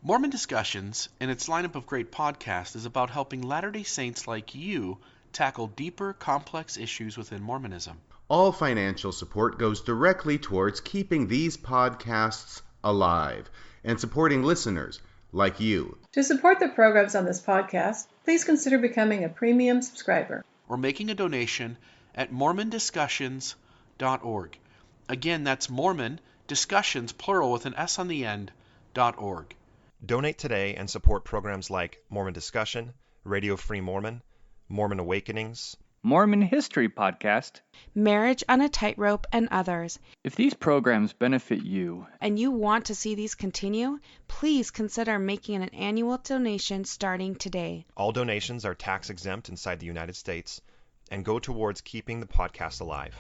Mormon Discussions, and its lineup of great podcasts, is about helping Latter-day Saints like you tackle deeper, complex issues within Mormonism. All financial support goes directly towards keeping these podcasts alive and supporting listeners like you. To support the programs on this podcast, please consider becoming a premium subscriber or making a donation at mormondiscussions.org. Again, that's Mormon Discussions, plural with an S on the end, .org. Donate today and support programs like Mormon Discussion, Radio Free Mormon, Mormon Awakenings, Mormon History Podcast, Marriage on a Tightrope, and others. If these programs benefit you, and you want to see these continue, please consider making an annual donation starting today. All donations are tax exempt inside the United States and go towards keeping the podcast alive.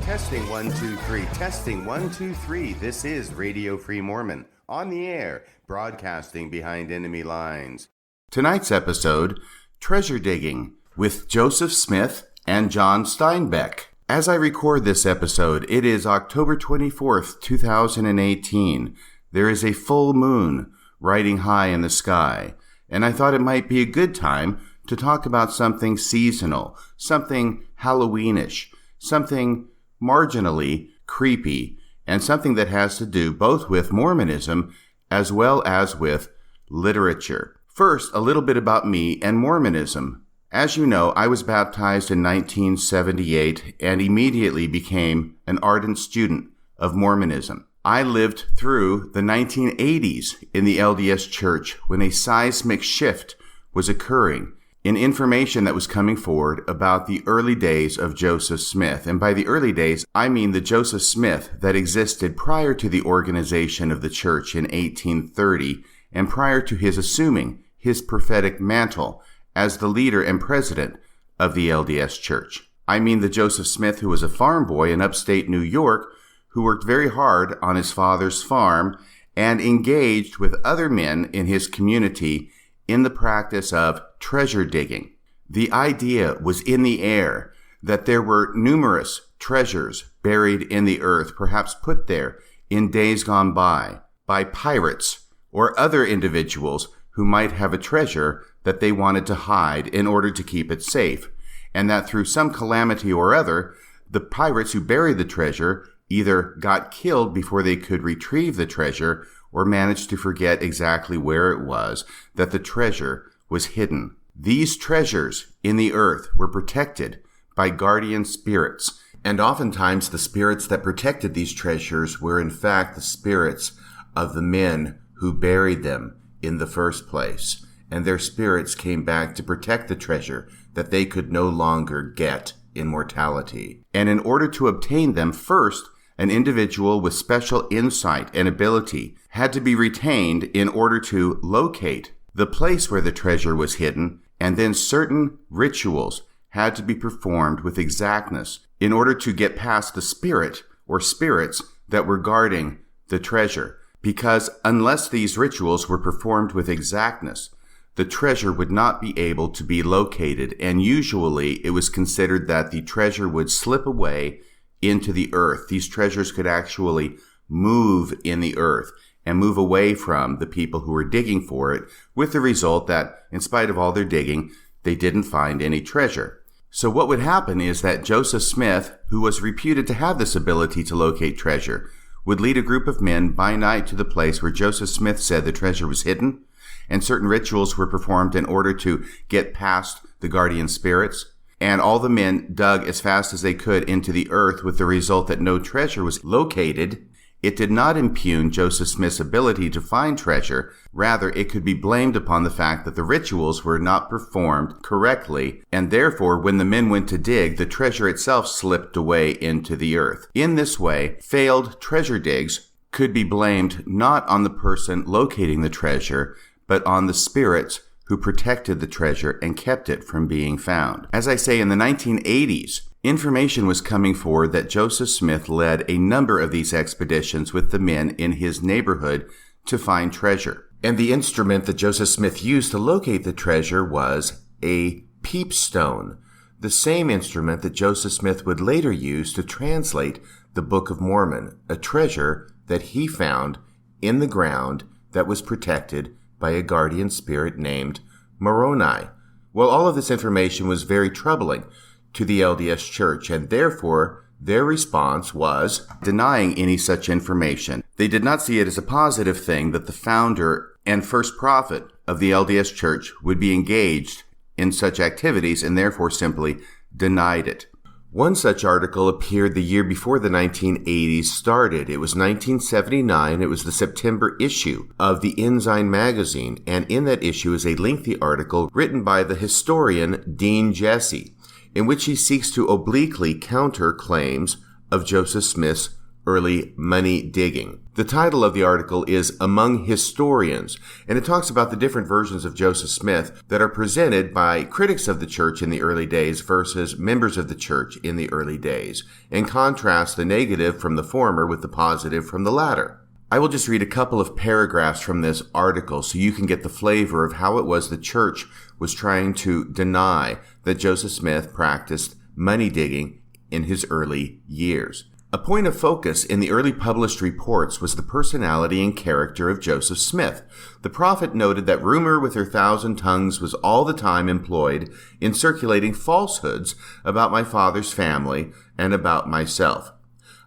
Testing 1 2 3. Testing 1 2 3. This is Radio Free Mormon on the air, broadcasting behind enemy lines. Tonight's episode, Treasure Digging, with Joseph Smith and John Steinbeck. As I record this episode, it is October 24th, 2018. There is a full moon riding high in the sky, and I thought it might be a good time to talk about something seasonal, something Halloweenish, something marginally creepy, and something that has to do both with Mormonism as well as with literature. First, a little bit about me and Mormonism. As you know, I was baptized in 1978 and immediately became an ardent student of Mormonism. I lived through the 1980s in the LDS Church when a seismic shift was occurring in information that was coming forward about the early days of Joseph Smith. And by the early days, I mean the Joseph Smith that existed prior to the organization of the church in 1830 and prior to his assuming his prophetic mantle as the leader and president of the LDS Church. I mean the Joseph Smith who was a farm boy in upstate New York who worked very hard on his father's farm and engaged with other men in his community in the practice of treasure digging. The idea was in the air that there were numerous treasures buried in the earth, perhaps put there in days gone by pirates or other individuals who might have a treasure that they wanted to hide in order to keep it safe, and that through some calamity or other, the pirates who buried the treasure either got killed before they could retrieve the treasure or managed to forget exactly where it was that the treasure was hidden. These treasures in the earth were protected by guardian spirits, and oftentimes the spirits that protected these treasures were in fact the spirits of the men who buried them in the first place, and their spirits came back to protect the treasure that they could no longer get in mortality. And in order to obtain them, first, an individual with special insight and ability had to be retained in order to locate the place where the treasure was hidden, and then certain rituals had to be performed with exactness in order to get past the spirit or spirits that were guarding the treasure. Because unless these rituals were performed with exactness, the treasure would not be able to be located, and usually it was considered that the treasure would slip away into the earth. These treasures could actually move in the earth and move away from the people who were digging for it, with the result that, in spite of all their digging, they didn't find any treasure. So what would happen is that Joseph Smith, who was reputed to have this ability to locate treasure, would lead a group of men by night to the place where Joseph Smith said the treasure was hidden, and certain rituals were performed in order to get past the guardian spirits. And all the men dug as fast as they could into the earth, with the result that no treasure was located. It did not impugn Joseph Smith's ability to find treasure. Rather, it could be blamed upon the fact that the rituals were not performed correctly, and therefore, when the men went to dig, the treasure itself slipped away into the earth. In this way, failed treasure digs could be blamed not on the person locating the treasure, but on the spirits who protected the treasure and kept it from being found. As I say, in the 1980s, Information was coming forward that Joseph Smith led a number of these expeditions with the men in his neighborhood to find treasure. And the instrument that Joseph Smith used to locate the treasure was a peepstone, the same instrument that Joseph Smith would later use to translate the Book of Mormon, a treasure that he found in the ground that was protected by a guardian spirit named Moroni. Well, all of this information was very troubling to the LDS Church, and therefore their response was denying any such information. They did not see it as a positive thing that the founder and first prophet of the LDS Church would be engaged in such activities, and therefore simply denied it. One such article appeared the year before the 1980s started. It was 1979. It was the September issue of the Ensign magazine, and in that issue is a lengthy article written by the historian Dean Jesse, in which he seeks to obliquely counter claims of Joseph Smith's early money digging. The title of the article is Among Historians, and it talks about the different versions of Joseph Smith that are presented by critics of the church in the early days versus members of the church in the early days, and contrasts the negative from the former with the positive from the latter. I will just read a couple of paragraphs from this article so you can get the flavor of how it was the church was trying to deny that Joseph Smith practiced money digging in his early years. A point of focus in the early published reports was the personality and character of Joseph Smith. The prophet noted that rumor with her 1,000 tongues was all the time employed in circulating falsehoods about my father's family and about myself.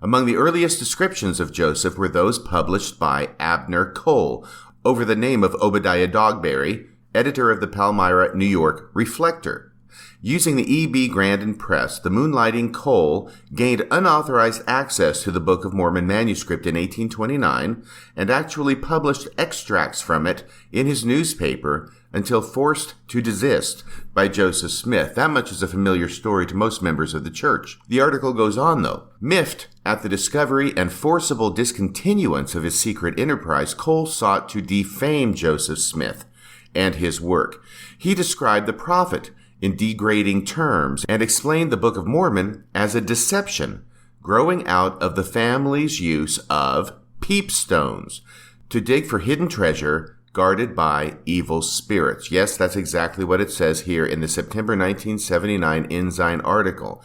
Among the earliest descriptions of Joseph were those published by Abner Cole over the name of Obadiah Dogberry, editor of the Palmyra, New York Reflector. Using the E.B. Grandin Press, the moonlighting Cole gained unauthorized access to the Book of Mormon manuscript in 1829 and actually published extracts from it in his newspaper until forced to desist by Joseph Smith. That much is a familiar story to most members of the church. The article goes on, though. Miffed at the discovery and forcible discontinuance of his secret enterprise, Cole sought to defame Joseph Smith and his work. He described the prophet in degrading terms and explained the Book of Mormon as a deception growing out of the family's use of peepstones to dig for hidden treasure guarded by evil spirits. Yes, that's exactly what it says here in the September 1979 Ensign article.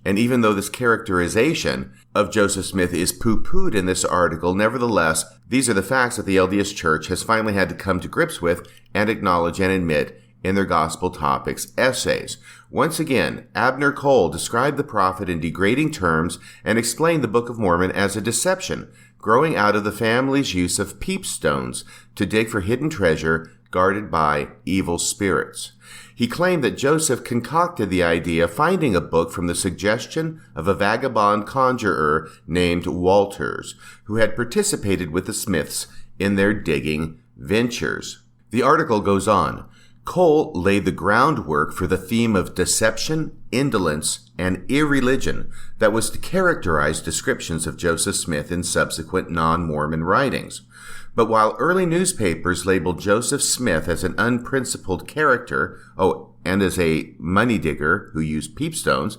And even though this characterization of Joseph Smith is poo-pooed in this article, nevertheless, these are the facts that the LDS Church has finally had to come to grips with and acknowledge and admit in their Gospel Topics essays. Once again, Abner Cole described the prophet in degrading terms and explained the Book of Mormon as a deception, growing out of the family's use of peepstones to dig for hidden treasure guarded by evil spirits. He claimed that Joseph concocted the idea of finding a book from the suggestion of a vagabond conjurer named Walters, who had participated with the Smiths in their digging ventures. The article goes on. Cole laid the groundwork for the theme of deception, indolence, and irreligion that was to characterize descriptions of Joseph Smith in subsequent non-Mormon writings. But while early newspapers labeled Joseph Smith as an unprincipled character, and as a money digger who used peepstones,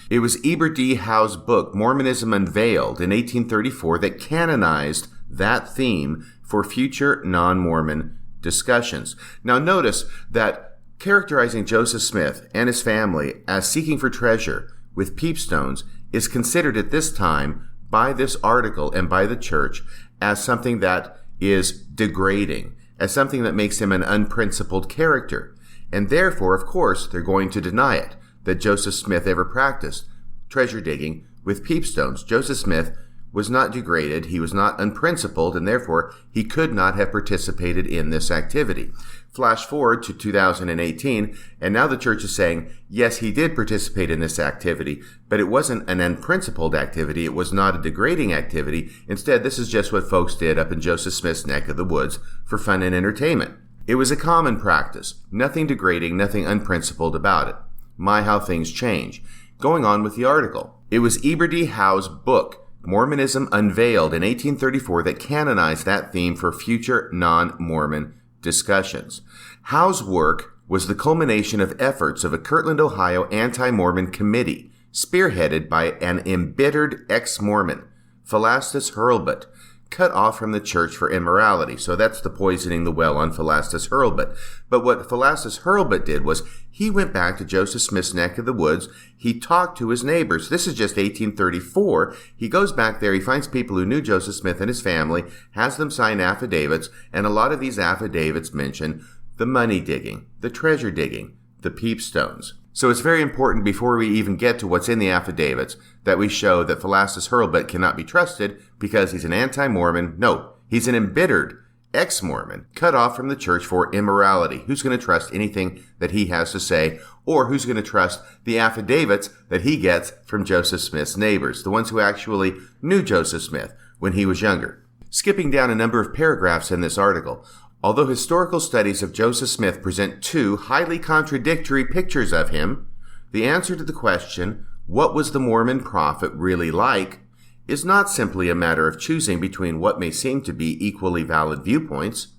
it was Eber D. Howe's book, Mormonism Unveiled, in 1834 that canonized that theme for future non-Mormon discussions. Now notice that characterizing Joseph Smith and his family as seeking for treasure with peepstones is considered at this time by this article and by the church as something that is degrading, as something that makes him an unprincipled character. And therefore, of course, they're going to deny it, that Joseph Smith ever practiced treasure digging with peepstones. Joseph Smith was not degraded, he was not unprincipled, and therefore he could not have participated in this activity. Flash forward to 2018, and now the church is saying, yes, he did participate in this activity, but it wasn't an unprincipled activity, it was not a degrading activity. Instead, this is just what folks did up in Joseph Smith's neck of the woods for fun and entertainment. It was a common practice, nothing degrading, nothing unprincipled about it. My, how things change. Going on with the article. It was Eber D. Howe's book, Mormonism Unveiled, in 1834 that canonized that theme for future non-Mormon discussions. Howe's work was the culmination of efforts of a Kirtland, Ohio anti-Mormon committee spearheaded by an embittered ex-Mormon, Philastus Hurlbut, cut off from the church for immorality. So that's the poisoning the well on Philastus Hurlbut. But what Philastus Hurlbut did was he went back to Joseph Smith's neck of the woods. He talked to his neighbors. This is just 1834. He goes back there. He finds people who knew Joseph Smith and his family, has them sign affidavits, and a lot of these affidavits mention the money digging, the treasure digging, the peepstones. So it's very important before we even get to what's in the affidavits that we show that Philastus Hurlbut cannot be trusted because he's an anti-Mormon. No, he's an embittered ex-Mormon cut off from the church for immorality. Who's going to trust anything that he has to say, or who's going to trust the affidavits that he gets from Joseph Smith's neighbors, the ones who actually knew Joseph Smith when he was younger? Skipping down a number of paragraphs in this article, although historical studies of Joseph Smith present two highly contradictory pictures of him, the answer to the question, what was the Mormon prophet really like, is not simply a matter of choosing between what may seem to be equally valid viewpoints.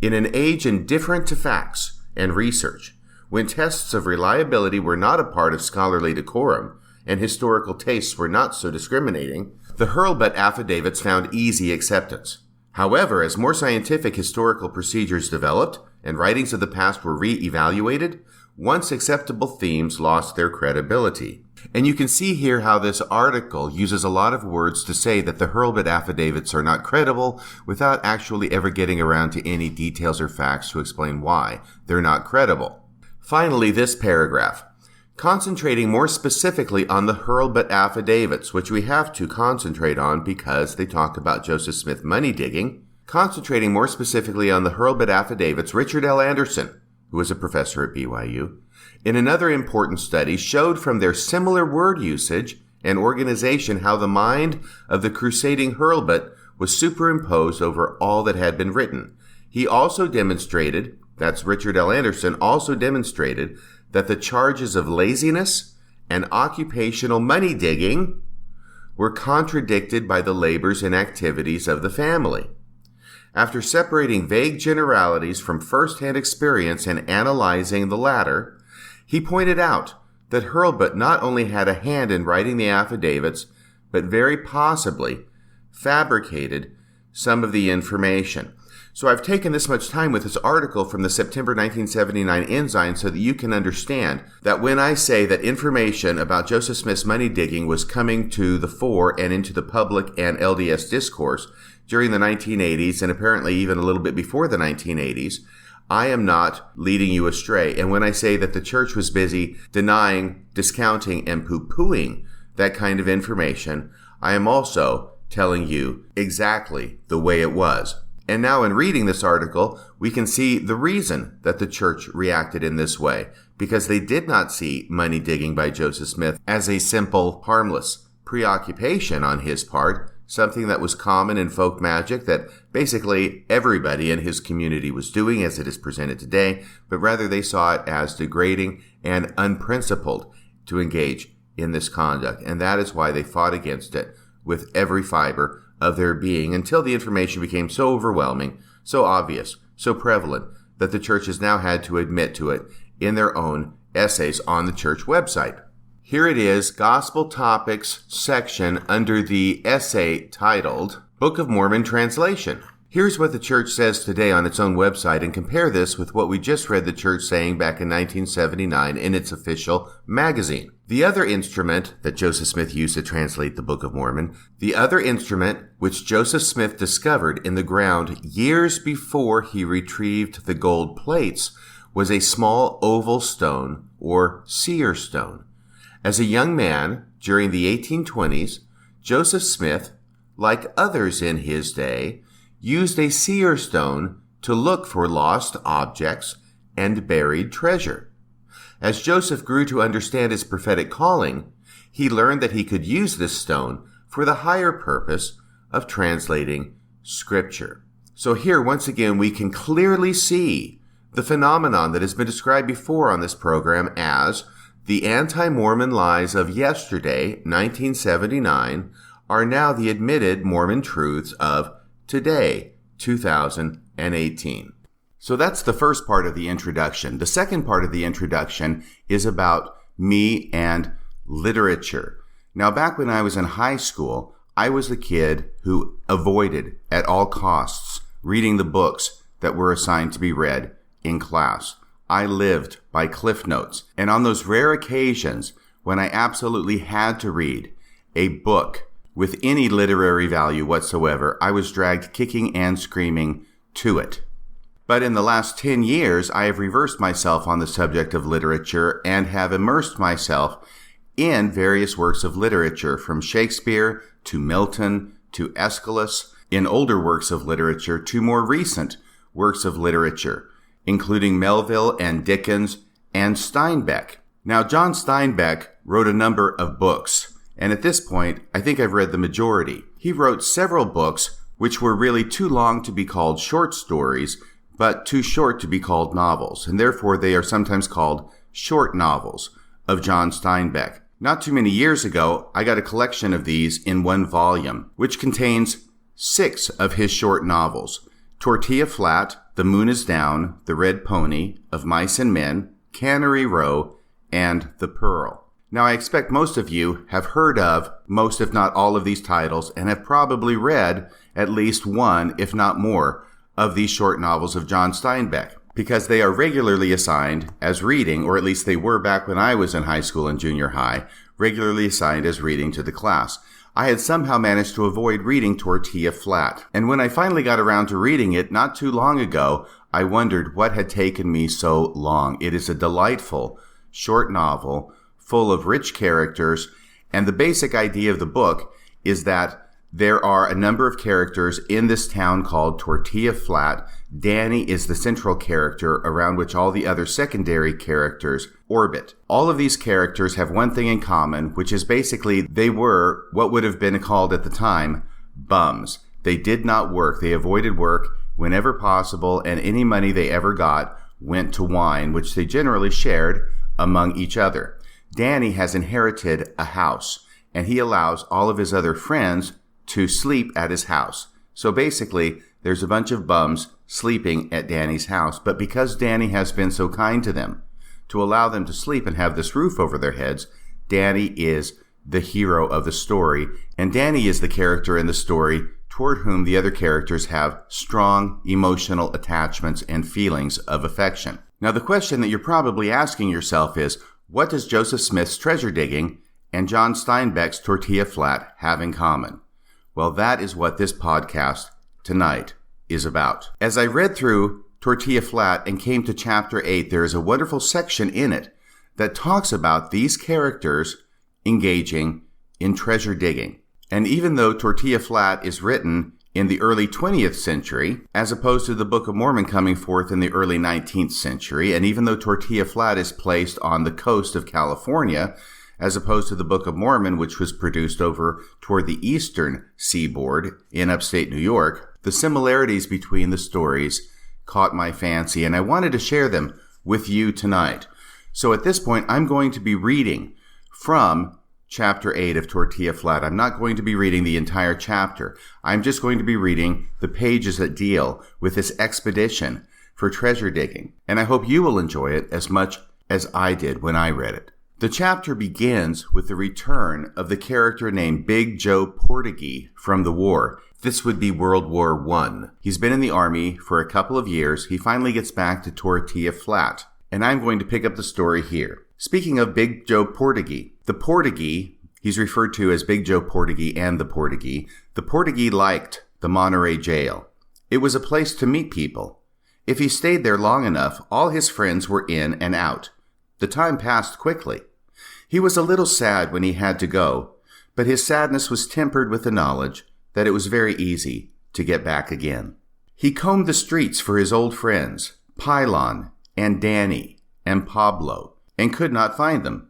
In an age indifferent to facts and research, when tests of reliability were not a part of scholarly decorum and historical tastes were not so discriminating, the Hurlbut affidavits found easy acceptance. However, as more scientific historical procedures developed and writings of the past were re-evaluated, once acceptable themes lost their credibility. And you can see here how this article uses a lot of words to say that the Hurlbut affidavits are not credible without actually ever getting around to any details or facts to explain why they're not credible. Finally, this paragraph. Concentrating more specifically on the Hurlbut affidavits, which we have to concentrate on because they talk about Joseph Smith money digging. Concentrating more specifically on the Hurlbut affidavits, Richard L. Anderson, who was a professor at BYU, in another important study showed from their similar word usage and organization how the mind of the crusading Hurlbut was superimposed over all that had been written. He also demonstrated, that's Richard L. Anderson, also demonstrated that the charges of laziness and occupational money digging were contradicted by the labors and activities of the family. After separating vague generalities from first-hand experience and analyzing the latter, he pointed out that Hurlbut not only had a hand in writing the affidavits, but very possibly fabricated some of the information. So I've taken this much time with this article from the September 1979 Ensign so that you can understand that when I say that information about Joseph Smith's money digging was coming to the fore and into the public and LDS discourse during the 1980s and apparently even a little bit before the 1980s, I am not leading you astray. And when I say that the church was busy denying, discounting, and poo-pooing that kind of information, I am also telling you exactly the way it was. And now in reading this article, we can see the reason that the church reacted in this way, because they did not see money digging by Joseph Smith as a simple, harmless preoccupation on his part, something that was common in folk magic that basically everybody in his community was doing as it is presented today, but rather they saw it as degrading and unprincipled to engage in this conduct. And that is why they fought against it with every fiber of their being until the information became so overwhelming, so obvious, so prevalent that the church has now had to admit to it in their own essays on the church website. Here it is, Gospel Topics section under the essay titled Book of Mormon Translation. Here's what the church says today on its own website, and compare this with what we just read the church saying back in 1979 in its official magazine. The other instrument that Joseph Smith used to translate the Book of Mormon, the other instrument which Joseph Smith discovered in the ground years before he retrieved the gold plates, was a small oval stone or seer stone. As a young man, during the 1820s, Joseph Smith, like others in his day, used a seer stone to look for lost objects and buried treasure. As Joseph grew to understand his prophetic calling, he learned that he could use this stone for the higher purpose of translating Scripture. So here, once again, we can clearly see the phenomenon that has been described before on this program as the anti-Mormon lies of yesterday, 1979, are now the admitted Mormon truths of today, 2018. So that's the first part of the introduction. The second part of the introduction is about me and literature. Now, back when I was in high school, I was the kid who avoided at all costs reading the books that were assigned to be read in class. I lived by Cliff Notes. And on those rare occasions when I absolutely had to read a book with any literary value whatsoever, I was dragged kicking and screaming to it. But in the last 10 years, I have reversed myself on the subject of literature and have immersed myself in various works of literature, from Shakespeare to Milton to Aeschylus, in older works of literature to more recent works of literature, including Melville and Dickens and Steinbeck. Now, John Steinbeck wrote a number of books, and at this point, I think I've read the majority. He wrote several books which were really too long to be called short stories, but too short to be called novels, and therefore they are sometimes called short novels of John Steinbeck. Not too many years ago, I got a collection of these in one volume, which contains 6 of his short novels: Tortilla Flat, The Moon is Down, The Red Pony, Of Mice and Men, Cannery Row, and The Pearl. Now, I expect most of you have heard of most, if not all, of these titles and have probably read at least one, if not more, of these short novels of John Steinbeck, because they are regularly assigned as reading, or at least they were back when I was in high school and junior high, regularly assigned as reading to the class. I had somehow managed to avoid reading Tortilla Flat, and when I finally got around to reading it not too long ago, I wondered what had taken me so long. It is a delightful short novel full of rich characters, and the basic idea of the book is that there are a number of characters in this town called Tortilla Flat. Danny is the central character around which all the other secondary characters orbit. All of these characters have one thing in common, which is basically they were what would have been called at the time bums. They did not work. They avoided work whenever possible, and any money they ever got went to wine, which they generally shared among each other. Danny has inherited a house, and he allows all of his other friends to sleep at his house. So basically, there's a bunch of bums sleeping at Danny's house. But because Danny has been so kind to them to allow them to sleep and have this roof over their heads, Danny is the hero of the story. And Danny is the character in the story toward whom the other characters have strong emotional attachments and feelings of affection. Now, the question that you're probably asking yourself is, what does Joseph Smith's treasure digging and John Steinbeck's Tortilla Flat have in common? Well, that is what this podcast tonight is about. As I read through Tortilla Flat and came to chapter 8, there is a wonderful section in it that talks about these characters engaging in treasure digging. And even though Tortilla Flat is written in the early 20th century, as opposed to the Book of Mormon coming forth in the early 19th century, and even though Tortilla Flat is placed on the coast of California, as opposed to the Book of Mormon, which was produced over toward the eastern seaboard in upstate New York, the similarities between the stories caught my fancy, and I wanted to share them with you tonight. So at this point, I'm going to be reading from chapter 8 of Tortilla Flat. I'm not going to be reading the entire chapter. I'm just going to be reading the pages that deal with this expedition for treasure digging, and I hope you will enjoy it as much as I did when I read it. The chapter begins with the return of the character named Big Joe Portuguese from the war. This would be World War I. He's been in the Army for a couple of years. He finally gets back to Tortilla Flat, and I'm going to pick up the story here. Speaking of Big Joe Portuguese, the Portuguese, he's referred to as Big Joe Portuguese and the Portuguese liked the Monterey jail. It was a place to meet people. If he stayed there long enough, all his friends were in and out. The time passed quickly. He was a little sad when he had to go, but his sadness was tempered with the knowledge that it was very easy to get back again. He combed the streets for his old friends, Pylon and Danny and Pablo, and could not find them.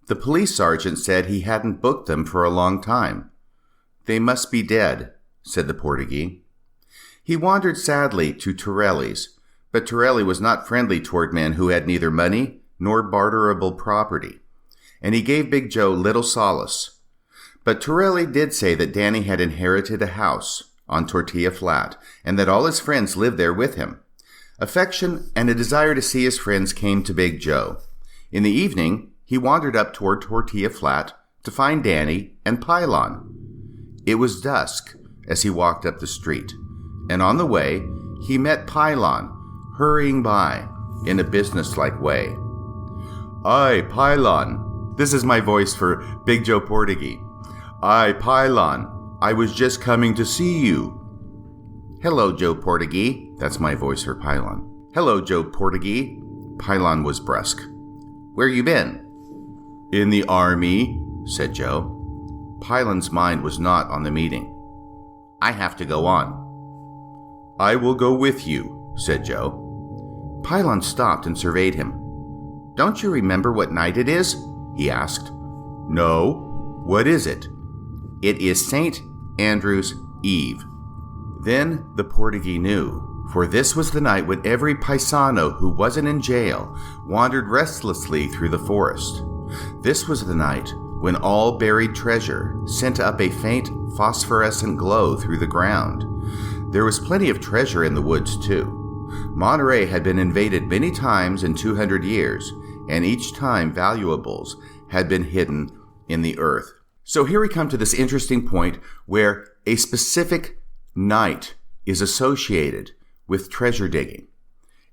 The police sergeant said he hadn't booked them for a long time. They must be dead, said the Portuguese. He wandered sadly to Torelli's, but Torelli was not friendly toward men who had neither money nor barterable property, and he gave Big Joe little solace. But Torelli did say that Danny had inherited a house on Tortilla Flat, and that all his friends lived there with him. Affection and a desire to see his friends came to Big Joe. In the evening, he wandered up toward Tortilla Flat to find Danny and Pylon. It was dusk as he walked up the street, and on the way, he met Pylon, hurrying by in a businesslike way. "Aye, Pylon." This is my voice for Big Joe Portuguese. "Aye, Pylon. I was just coming to see you." "Hello, Joe Portuguese." That's my voice for Pylon. "Hello, Joe Portuguese." Pylon was brusque. "Where you been?" "In the army," said Joe. Pylon's mind was not on the meeting. "I have to go on." "I will go with you," said Joe. Pylon stopped and surveyed him. "Don't you remember what night it is?" he asked. "No. What is it?" "It is St. Andrew's Eve." Then the Portuguese knew, for this was the night when every paisano who wasn't in jail wandered restlessly through the forest. This was the night when all buried treasure sent up a faint phosphorescent glow through the ground. There was plenty of treasure in the woods, too. Monterey had been invaded many times in 200 years, and each time valuables had been hidden in the earth. So here we come to this interesting point where a specific night is associated with treasure digging.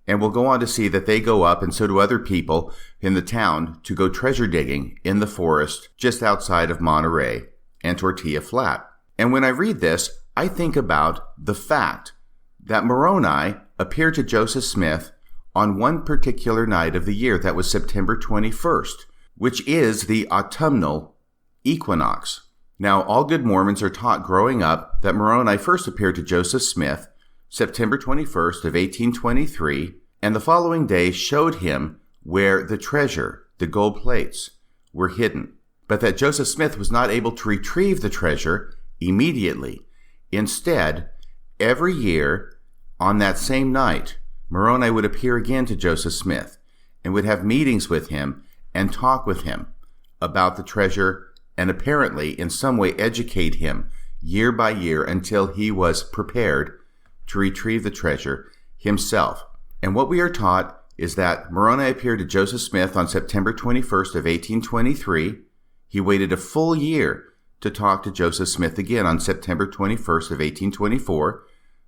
And we'll go on to see that they go up, and so do other people in the town, to go treasure digging in the forest just outside of Monterey and Tortilla Flat. And when I read this, I think about the fact that Moroni appeared to Joseph Smith on one particular night of the year. That was September 21st, which is the autumnal equinox. Now, all good Mormons are taught growing up that Moroni first appeared to Joseph Smith September 21st of 1823, and the following day showed him where the treasure, the gold plates, were hidden, but that Joseph Smith was not able to retrieve the treasure immediately. Instead, every year on that same night, Moroni would appear again to Joseph Smith and would have meetings with him and talk with him about the treasure, and apparently in some way educate him year by year until he was prepared to retrieve the treasure himself. And what we are taught is that Moroni appeared to Joseph Smith on September 21st of 1823. He waited a full year to talk to Joseph Smith again on September 21st of 1824,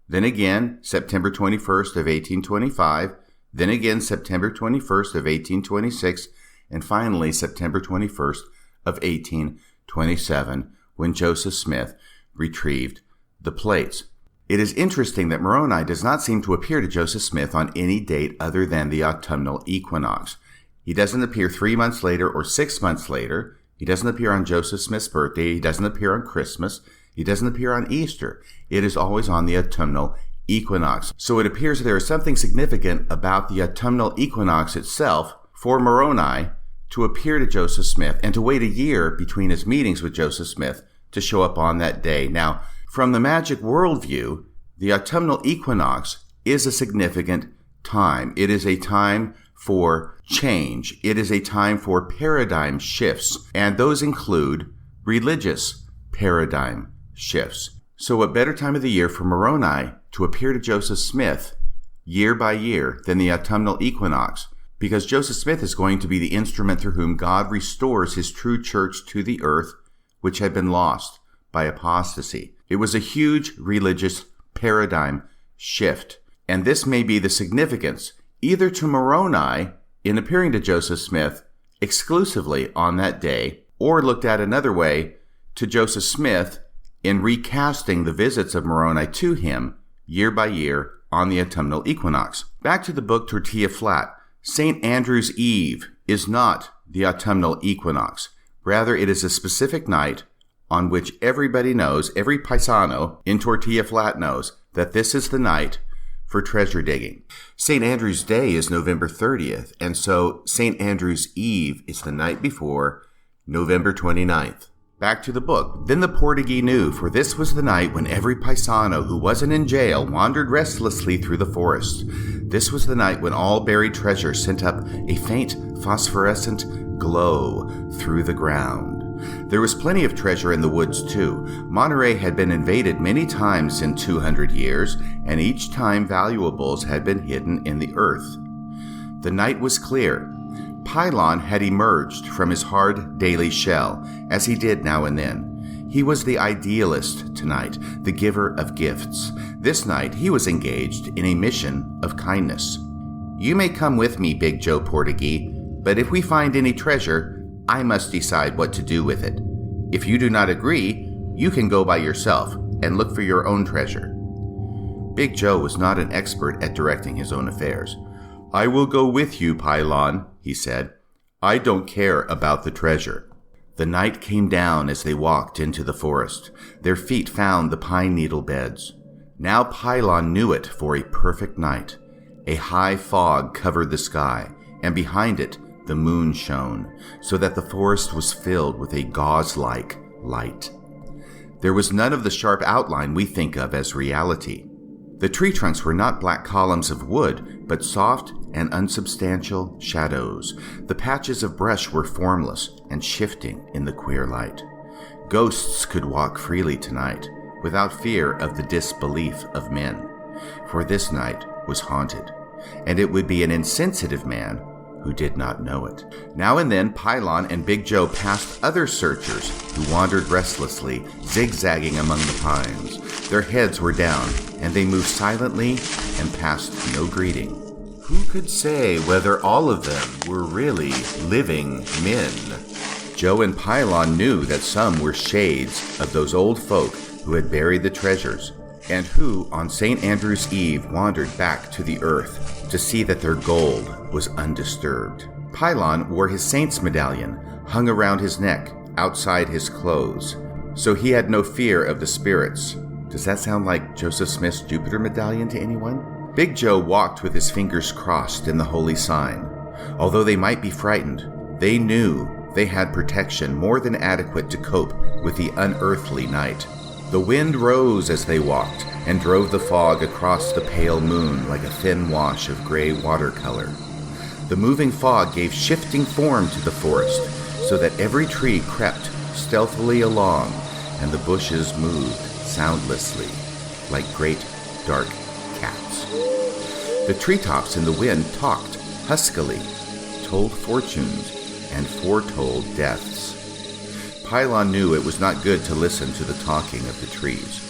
then again September 21st of 1825, then again September 21st of 1826, and finally September 21st of 1827, when Joseph Smith retrieved the plates. It is interesting that Moroni does not seem to appear to Joseph Smith on any date other than the autumnal equinox. He doesn't appear 3 months later or 6 months later. He doesn't appear on Joseph Smith's birthday. He doesn't appear on Christmas. He doesn't appear on Easter. It is always on the autumnal equinox. So it appears there is something significant about the autumnal equinox itself for Moroni to appear to Joseph Smith and to wait a year between his meetings with Joseph Smith to show up on that day. Now, from the magic worldview, the autumnal equinox is a significant time. It is a time for change. It is a time for paradigm shifts, and those include religious paradigm shifts. So what better time of the year for Moroni to appear to Joseph Smith year by year than the autumnal equinox? Because Joseph Smith is going to be the instrument through whom God restores his true church to the earth, which had been lost by apostasy. It was a huge religious paradigm shift, and this may be the significance either to Moroni in appearing to Joseph Smith exclusively on that day, or looked at another way, to Joseph Smith in recasting the visits of Moroni to him year by year on the autumnal equinox. Back to the book Tortilla Flat. St. Andrew's Eve is not the autumnal equinox. Rather, it is a specific night on which everybody knows, every paisano in Tortilla Flat knows, that this is the night for treasure digging. St. Andrew's Day is November 30th, and so St. Andrew's Eve is the night before November 29th. Back to the book. Then the Portuguese knew, for this was the night when every paisano who wasn't in jail wandered restlessly through the forest. This was the night when all buried treasure sent up a faint phosphorescent glow through the ground. There was plenty of treasure in the woods, too. Monterey had been invaded many times in 200 years, and each time valuables had been hidden in the earth. The night was clear. Pylon had emerged from his hard daily shell, as he did now and then. He was the idealist tonight, the giver of gifts. This night he was engaged in a mission of kindness. "You may come with me, Big Joe Portuguese, but if we find any treasure, I must decide what to do with it. If you do not agree, you can go by yourself and look for your own treasure." Big Joe was not an expert at directing his own affairs. "I will go with you, Pylon," he said. "I don't care about the treasure." The night came down as they walked into the forest. Their feet found the pine needle beds. Now Pylon knew it for a perfect night. A high fog covered the sky, and behind it the moon shone, so that the forest was filled with a gauze-like light. There was none of the sharp outline we think of as reality. The tree trunks were not black columns of wood, but soft and unsubstantial shadows. The patches of brush were formless and shifting in the queer light. Ghosts could walk freely tonight, without fear of the disbelief of men, for this night was haunted, and it would be an insensitive man who did not know it. Now and then Pylon and Big Joe passed other searchers who wandered restlessly, zigzagging among the pines. Their heads were down, and they moved silently and passed no greeting. Who could say whether all of them were really living men? Joe and Pylon knew that some were shades of those old folk who had buried the treasures, and who on St. Andrew's Eve wandered back to the earth to see that their gold was undisturbed. Pylon wore his saint's medallion, hung around his neck, outside his clothes, so he had no fear of the spirits. Does that sound like Joseph Smith's Jupiter medallion to anyone? Big Joe walked with his fingers crossed in the holy sign. Although they might be frightened, they knew they had protection more than adequate to cope with the unearthly night. The wind rose as they walked and drove the fog across the pale moon like a thin wash of gray watercolor. The moving fog gave shifting form to the forest, so that every tree crept stealthily along and the bushes moved soundlessly like great dark cats. The treetops in the wind talked huskily, told fortunes, and foretold deaths. Pylon knew it was not good to listen to the talking of the trees.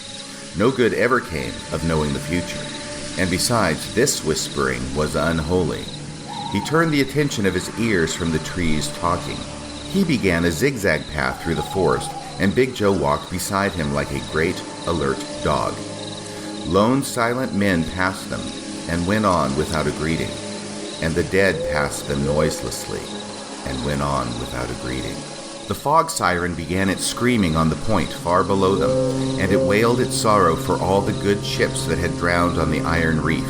No good ever came of knowing the future, and besides, this whispering was unholy. He turned the attention of his ears from the trees talking. He began a zigzag path through the forest, and Big Joe walked beside him like a great, alert dog. Lone, silent men passed them and went on without a greeting, and the dead passed them noiselessly and went on without a greeting. The fog siren began its screaming on the point far below them, and it wailed its sorrow for all the good ships that had drowned on the iron reef,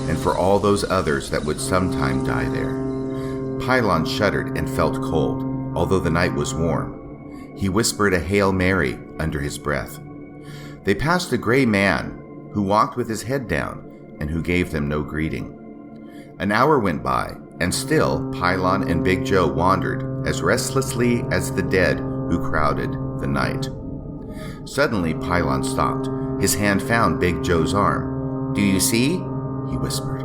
and for all those others that would sometime die there. Pylon shuddered and felt cold, although the night was warm. He whispered a Hail Mary under his breath. They passed a gray man who walked with his head down and who gave them no greeting. An hour went by, and still Pylon and Big Joe wandered as restlessly as the dead who crowded the night. Suddenly Pylon stopped. His hand found Big Joe's arm. "Do you see?" he whispered.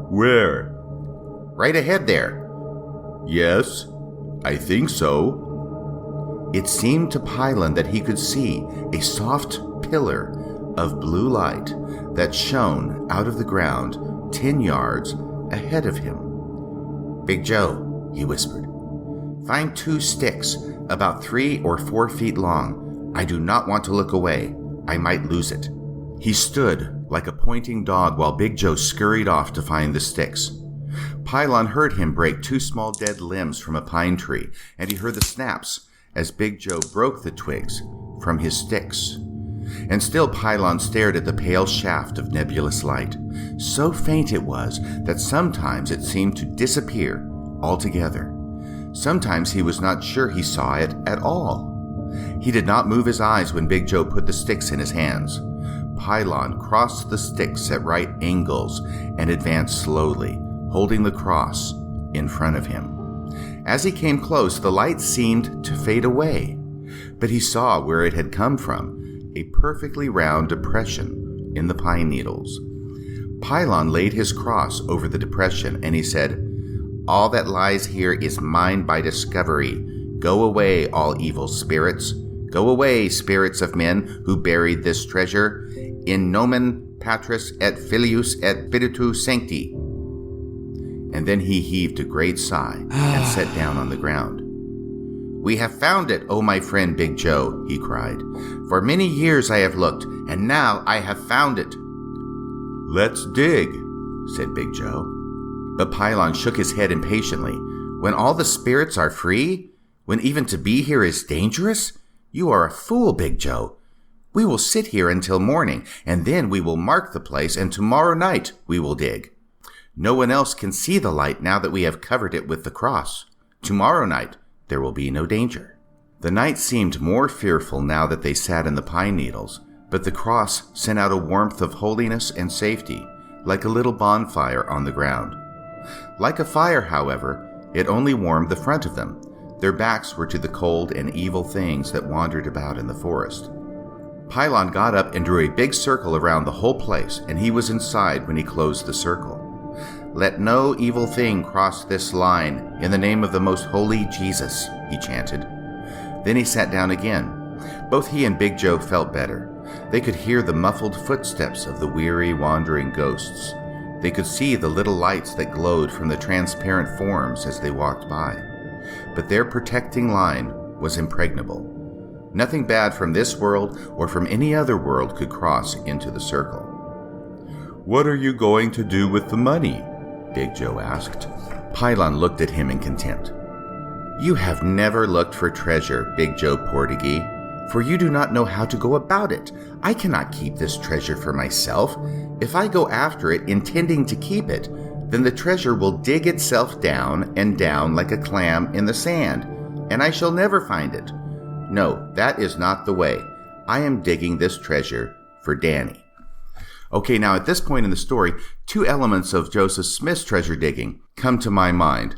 "Where?" "Right ahead there." "Yes, I think so." It seemed to Pylon that he could see a soft pillar of blue light that shone out of the ground 10 yards ahead of him. "Big Joe," he whispered, "find 2 sticks about 3 or 4 feet long. I do not want to look away. I might lose it." He stood like a pointing dog while Big Joe scurried off to find the sticks. Pylon heard him break 2 small dead limbs from a pine tree, and he heard the snaps as Big Joe broke the twigs from his sticks. And still Pylon stared at the pale shaft of nebulous light. So faint it was that sometimes it seemed to disappear altogether. Sometimes he was not sure he saw it at all. He did not move his eyes when Big Joe put the sticks in his hands. Pylon crossed the sticks at right angles and advanced slowly, holding the cross in front of him. As he came close, the light seemed to fade away. but he saw where it had come from, a perfectly round depression in the pine needles. Pylon laid his cross over the depression, and he said, "All that lies here is mine by discovery. Go away, all evil spirits. Go away, spirits of men who buried this treasure. In nomen Patris et Filius et Spiritus Sancti." And then he heaved a great sigh and sat down on the ground. "We have found it, oh my friend Big Joe," he cried. "For many years I have looked, and now I have found it." Let's dig, said Big Joe. But Pylon shook his head impatiently. "When all the spirits are free? When even to be here is dangerous? You are a fool, Big Joe. We will sit here until morning, and then we will mark the place, and tomorrow night we will dig. No one else can see the light now that we have covered it with the cross. Tomorrow night there will be no danger." The night seemed more fearful now that they sat in the pine needles, but the cross sent out a warmth of holiness and safety, like a little bonfire on the ground. Like a fire, however, it only warmed the front of them. Their backs were to the cold and evil things that wandered about in the forest. Pylon got up and drew a big circle around the whole place, and he was inside when he closed the circle. "Let no evil thing cross this line, in the name of the most holy Jesus," he chanted. Then he sat down again. Both he and Big Joe felt better. They could hear the muffled footsteps of the weary, wandering ghosts. They could see the little lights that glowed from the transparent forms as they walked by. But their protecting line was impregnable. Nothing bad from this world or from any other world could cross into the circle. what are you going to do with the money? Big Joe asked. Pylon looked at him in contempt. "You have never looked for treasure, Big Joe Portuguese, for you do not know how to go about it. I cannot keep this treasure for myself. If I go after it intending to keep it, then the treasure will dig itself down and down like a clam in the sand, and I shall never find it. No, that is not the way. I am digging this treasure for Danny." Okay, now at this point in the story, two elements of Joseph Smith's treasure digging come to my mind.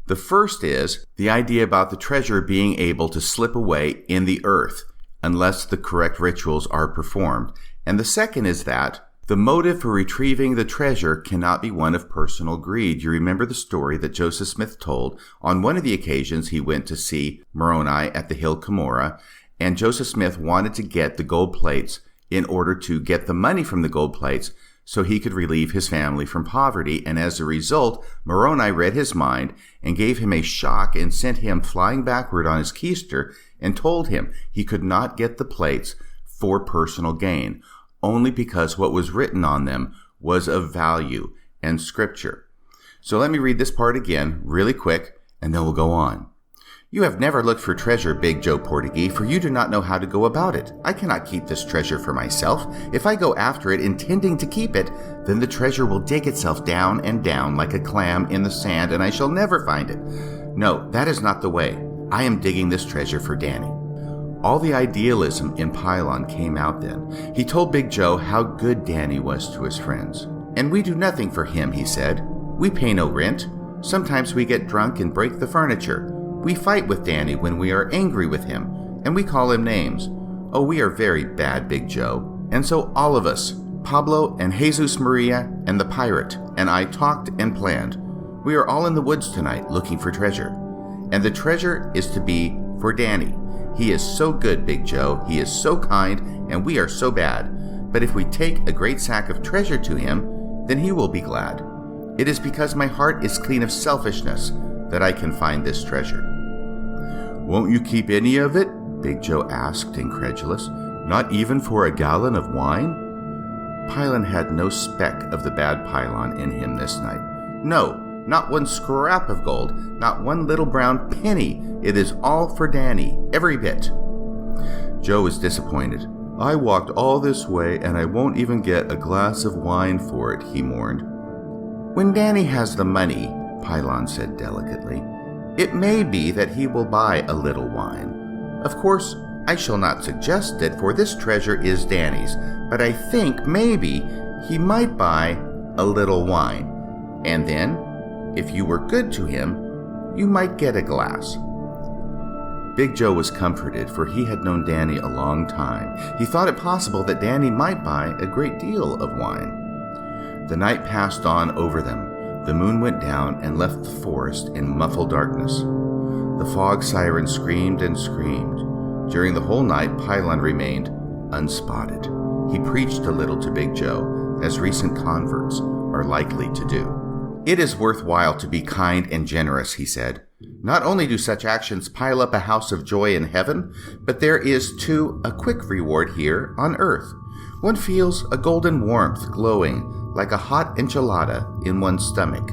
The first is the idea about the treasure being able to slip away in the earth unless the correct rituals are performed. And the second is that the motive for retrieving the treasure cannot be one of personal greed. You remember the story that Joseph Smith told. On one of the occasions, he went to see Moroni at the hill Cumorah, and Joseph Smith wanted to get the gold plates in order to get the money from the gold plates so he could relieve his family from poverty. And as a result, Moroni read his mind and gave him a shock and sent him flying backward on his keister and told him he could not get the plates for personal gain, only because what was written on them was of value and scripture. So let me read this part again really quick, and then we'll go on. "You have never looked for treasure, Big Joe Portuguese, for you do not know how to go about it. I cannot keep this treasure for myself. If I go after it intending to keep it, then the treasure will dig itself down and down like a clam in the sand, and I shall never find it. No, that is not the way. I am digging this treasure for Danny." All the idealism in Pylon came out then. He told Big Joe how good Danny was to his friends. "And we do nothing for him," he said. "We pay no rent. Sometimes we get drunk and break the furniture. We fight with Danny when we are angry with him, and we call him names. Oh, we are very bad, Big Joe. And so all of us, Pablo and Jesus Maria and the pirate, and I talked and planned. We are all in the woods tonight looking for treasure. And the treasure is to be for Danny. He is so good, Big Joe. He is so kind, and we are so bad. But if we take a great sack of treasure to him, then he will be glad. It is because my heart is clean of selfishness that I can find this treasure." Won't you keep any of it? Big Joe asked, incredulous. Not even for a gallon of wine? Pylon had no speck of the bad Pylon in him this night. "No, not one scrap of gold, not one little brown penny. It is all for Danny, every bit." Joe was disappointed. "I walked all this way and I won't even get a glass of wine for it," he mourned. "When Danny has the money," Pylon said delicately, "it may be that he will buy a little wine. Of course, I shall not suggest it, for this treasure is Danny's, but I think maybe he might buy a little wine. And then, if you were good to him, you might get a glass." Big Joe was comforted, for he had known Danny a long time. He thought it possible that Danny might buy a great deal of wine. The night passed on over them. The moon went down and left the forest in muffled darkness. The fog siren screamed and screamed. During the whole night, Pylon remained unspotted. He preached a little to Big Joe, as recent converts are likely to do. "It is worthwhile to be kind and generous," he said. "Not only do such actions pile up a house of joy in heaven, but there is, too, a quick reward here on earth. One feels a golden warmth glowing like a hot enchilada in one's stomach.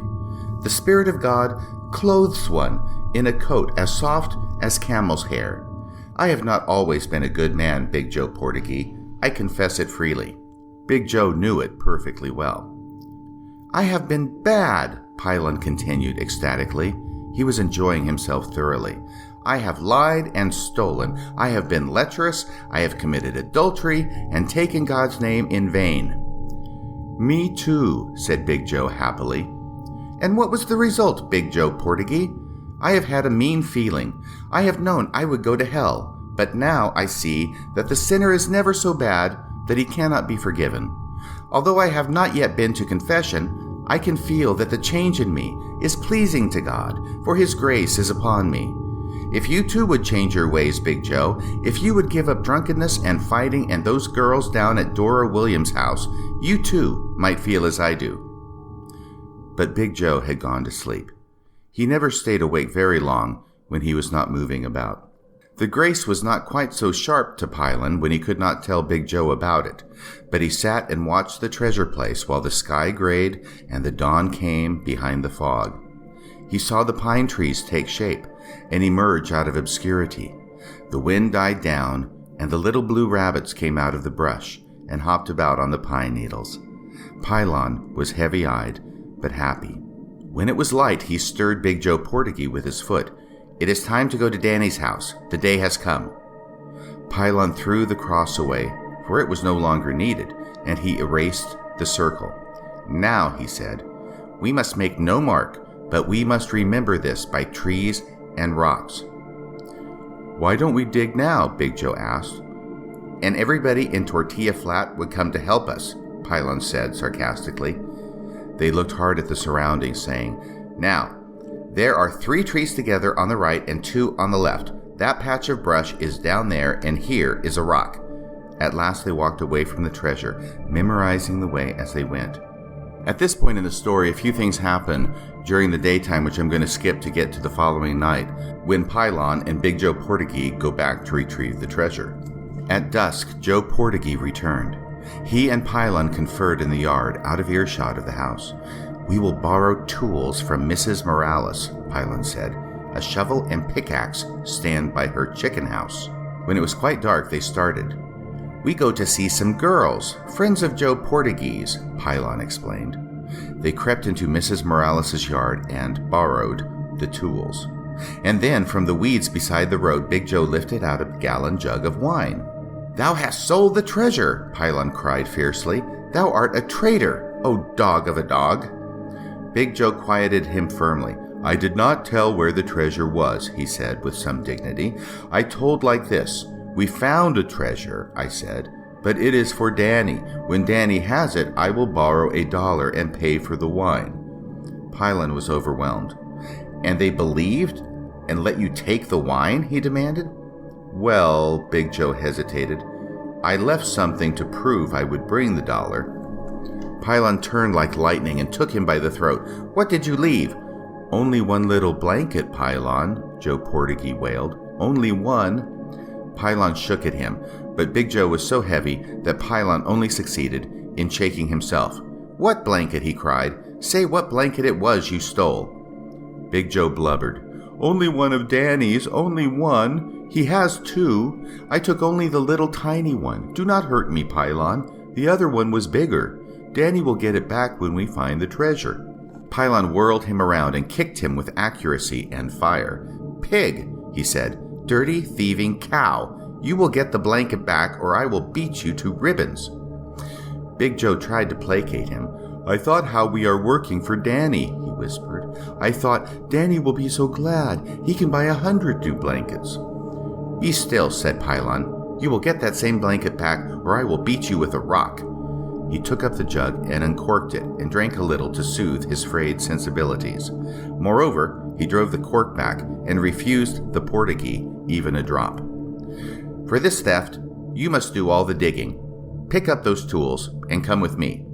The Spirit of God clothes one in a coat as soft as camel's hair. I have not always been a good man, Big Joe Portuguese. I confess it freely." Big Joe knew it perfectly well. "I have been bad," Pylon continued ecstatically. He was enjoying himself thoroughly. "I have lied and stolen. I have been lecherous. I have committed adultery and taken God's name in vain." "Me too," said Big Joe happily. "And what was the result, Big Joe Portuguese? I have had a mean feeling. I have known I would go to hell, but now I see that the sinner is never so bad that he cannot be forgiven. Although I have not yet been to confession, I can feel that the change in me is pleasing to God, for His grace is upon me. If you too would change your ways, Big Joe, if you would give up drunkenness and fighting and those girls down at Dora Williams' house, you too might feel as I do." But Big Joe had gone to sleep. He never stayed awake very long when he was not moving about. The grace was not quite so sharp to Pylon when he could not tell Big Joe about it, but he sat and watched the treasure place while the sky grayed and the dawn came behind the fog. He saw the pine trees take shape and emerge out of obscurity. The wind died down, and the little blue rabbits came out of the brush and hopped about on the pine needles. Pylon was heavy-eyed, but happy. When it was light, he stirred Big Joe Portuguese with his foot. "It is time to go to Danny's house. The day has come." Pylon threw the cross away, for it was no longer needed, and he erased the circle. "Now," he said, "we must make no mark, but we must remember this by trees and rocks." "Why don't we dig now?" Big Joe asked. "And everybody in Tortilla Flat would come to help us," Pylon said sarcastically. They looked hard at the surroundings, saying, "Now, there are 3 trees together on the right and 2 on the left. That patch of brush is down there, and here is a rock." At last they walked away from the treasure, memorizing the way as they went. At this point in the story, a few things happen during the daytime, which I'm going to skip to get to the following night, when Pylon and Big Joe Portuguese go back to retrieve the treasure. At dusk, Joe Portuguese returned. He and Pylon conferred in the yard, out of earshot of the house. "We will borrow tools from Mrs. Morales," Pylon said. "A shovel and pickaxe stand by her chicken house." When it was quite dark, they started. "We go to see some girls, friends of Joe Portuguese," Pylon explained. They crept into Mrs. Morales' yard and borrowed the tools. And then, from the weeds beside the road, Big Joe lifted out a gallon jug of wine. "Thou hast sold the treasure," Pylon cried fiercely. "Thou art a traitor, O dog of a dog." Big Joe quieted him firmly. "I did not tell where the treasure was," he said with some dignity. "I told like this. We found a treasure, I said, but it is for Danny. When Danny has it, I will borrow $1 and pay for the wine." Pylon was overwhelmed. "And they believed and let you take the wine?" he demanded. "Well," Big Joe hesitated, "I left something to prove I would bring the $1. Pylon turned like lightning and took him by the throat. "What did you leave?" "Only one little blanket, Pylon," Joe Portuguese wailed. "Only one." Pylon shook at him, but Big Joe was so heavy that Pylon only succeeded in shaking himself. "What blanket?" he cried. "Say what blanket it was you stole." Big Joe blubbered. "Only one of Danny's, only one. He has 2. I took only the little tiny one. Do not hurt me, Pylon. The other one was bigger. Danny will get it back when we find the treasure." Pylon whirled him around and kicked him with accuracy and fire. "Pig," he said. "Dirty, thieving cow. You will get the blanket back or I will beat you to ribbons." Big Joe tried to placate him. "I thought how we are working for Danny," he whispered. "I thought Danny will be so glad. He can buy 100 new blankets." "Be still," said Pylon. "You will get that same blanket back, or I will beat you with a rock." He took up the jug and uncorked it and drank a little to soothe his frayed sensibilities. Moreover, he drove the cork back and refused the portagee even a drop. "For this theft, you must do all the digging. Pick up those tools and come with me."